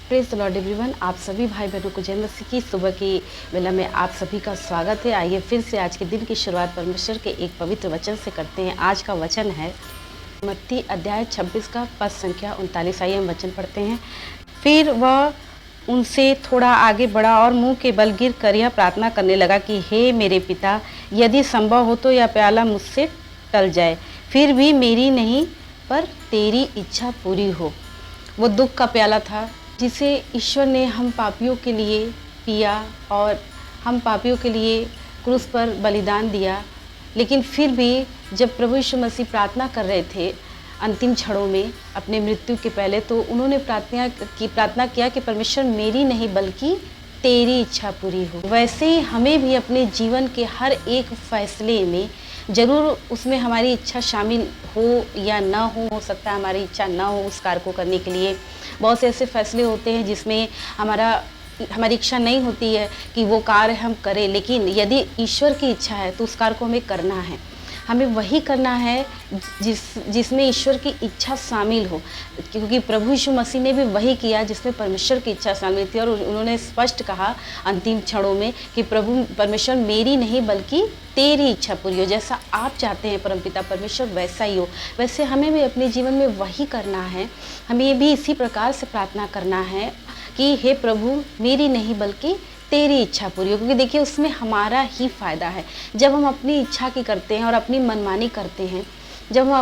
Praise the Lord everyone. आप सभी भाई बहनों को जय मसीह की सुबह की वेला में आप सभी का स्वागत है। आइए फिर से आज के दिन की शुरुआत परमेश्वर के एक पवित्र वचन से करते हैं। आज का वचन है मत्ती अध्याय 26 का पद संख्या 39। आइए हम वचन पढ़ते हैं। फिर वह उनसे थोड़ा आगे बढ़ा और मुंह के बल गिर कर यह प्रार्थना करने लगा कि हे मेरे पिता, यदि संभव हो तो यह प्याला मुझसे टल जाए, फिर भी मेरी नहीं पर तेरी इच्छा पूरी हो। वो दुख का प्याला था जिसे ईश्वर ने हम पापियों के लिए पिया और हम पापियों के लिए क्रूस पर बलिदान दिया। लेकिन फिर भी जब प्रभु यीशु मसीह प्रार्थना कर रहे थे अंतिम क्षणों में अपने मृत्यु के पहले, तो उन्होंने प्रार्थना किया कि परमेश्वर मेरी नहीं बल्कि तेरी इच्छा पूरी हो। वैसे ही हमें भी अपने जीवन के हर एक फैसले में ज़रूर उसमें हमारी इच्छा शामिल हो या ना हो सकता है हमारी इच्छा ना हो उस कार्य को करने के लिए। बहुत से ऐसे फैसले होते हैं जिसमें हमारी इच्छा नहीं होती है कि वो कार्य हम करें, लेकिन यदि ईश्वर की इच्छा है तो उस कार्य को हमें करना है। हमें वही करना है जिसमें ईश्वर की इच्छा शामिल हो, क्योंकि प्रभु यीशु मसीह ने भी वही किया जिसमें परमेश्वर की इच्छा शामिल थी। और उन्होंने स्पष्ट कहा अंतिम क्षणों में कि परमेश्वर मेरी नहीं बल्कि तेरी इच्छा पूरी हो। जैसा आप चाहते हैं परमपिता परमेश्वर वैसा ही हो। वैसे हमें भी अपने जीवन में वही करना है। हमें भी इसी प्रकार से प्रार्थना करना है कि हे प्रभु मेरी नहीं बल्कि तेरी इच्छा पूरी हो, क्योंकि देखिए उसमें हमारा ही फ़ायदा है। जब हम अपनी इच्छा की करते हैं और अपनी मनमानी करते हैं, जब हम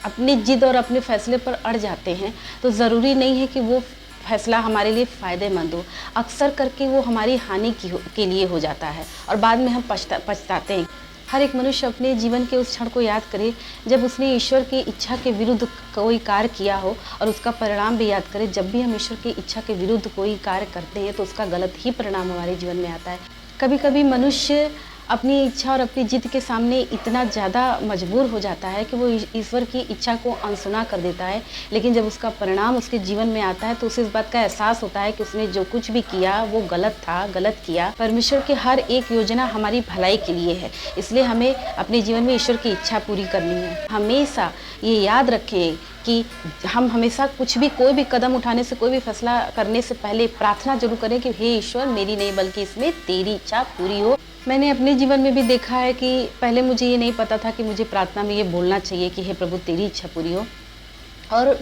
अपनी जिद और अपने फैसले पर अड़ जाते हैं, तो ज़रूरी नहीं है कि वो फैसला हमारे लिए फ़ायदेमंद हो। अक्सर करके वो हमारी हानि के लिए हो जाता है और बाद में हम पछताते हैं। हर एक मनुष्य अपने जीवन के उस क्षण को याद करे जब उसने ईश्वर की इच्छा के विरुद्ध कोई कार्य किया हो, और उसका परिणाम भी याद करे। जब भी हम ईश्वर की इच्छा के विरुद्ध कोई कार्य करते हैं तो उसका गलत ही परिणाम हमारे जीवन में आता है। कभी कभी मनुष्य अपनी इच्छा और अपनी जिद के सामने इतना ज़्यादा मजबूर हो जाता है कि वो ईश्वर की इच्छा को अनसुना कर देता है। लेकिन जब उसका परिणाम उसके जीवन में आता है तो उसे इस बात का एहसास होता है कि उसने जो कुछ भी किया वो गलत था, गलत किया। परमेश्वर की हर एक योजना हमारी भलाई के लिए है, इसलिए हमें अपने जीवन में ईश्वर की इच्छा पूरी करनी है। हमेशा ये याद रखें कि हम हमेशा कोई भी कदम उठाने से, कोई भी फैसला करने से पहले प्रार्थना जरूर करें कि हे ईश्वर मेरी नहीं बल्कि इसमें तेरी इच्छा पूरी हो। मैंने अपने जीवन में भी देखा है कि पहले मुझे ये नहीं पता था कि मुझे प्रार्थना में ये बोलना चाहिए कि हे प्रभु तेरी इच्छा पूरी हो। और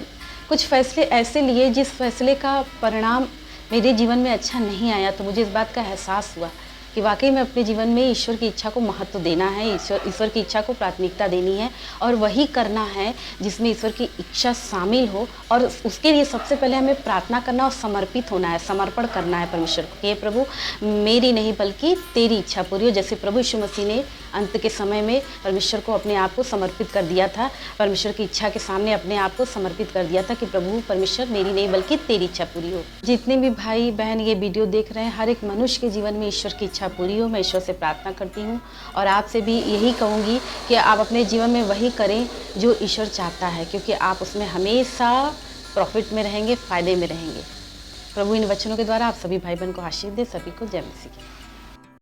कुछ फैसले ऐसे लिए जिस फैसले का परिणाम मेरे जीवन में अच्छा नहीं आया, तो मुझे इस बात का एहसास हुआ कि वाकई में अपने जीवन में ईश्वर की इच्छा को महत्व देना है, ईश्वर की इच्छा को प्राथमिकता देनी है और वही करना है जिसमें ईश्वर की इच्छा शामिल हो। और उसके लिए सबसे पहले हमें प्रार्थना करना और समर्पित होना है, समर्पण करना है परमेश्वर को। हे प्रभु मेरी नहीं बल्कि तेरी इच्छा पूरी हो। जैसे प्रभु यीशु मसीह ने अंत के समय में परमेश्वर को अपने आप को समर्पित कर दिया था, परमेश्वर की इच्छा के सामने अपने आप को समर्पित कर दिया था कि प्रभु परमेश्वर मेरी नहीं बल्कि तेरी इच्छा पूरी हो। जितने भी भाई बहन ये वीडियो देख रहे हैं, हर एक मनुष्य के जीवन में ईश्वर की इच्छा पूरी हो। मैं ईश्वर से प्रार्थना करती हूँ और आपसे भी यही कहूँगी कि आप अपने जीवन में वही करें जो ईश्वर चाहता है, क्योंकि आप उसमें हमेशा प्रॉफिट में रहेंगे, फ़ायदे में रहेंगे। प्रभु इन वचनों के द्वारा आप सभी भाई बहन को आशीष दे। सभी को जय मसीह।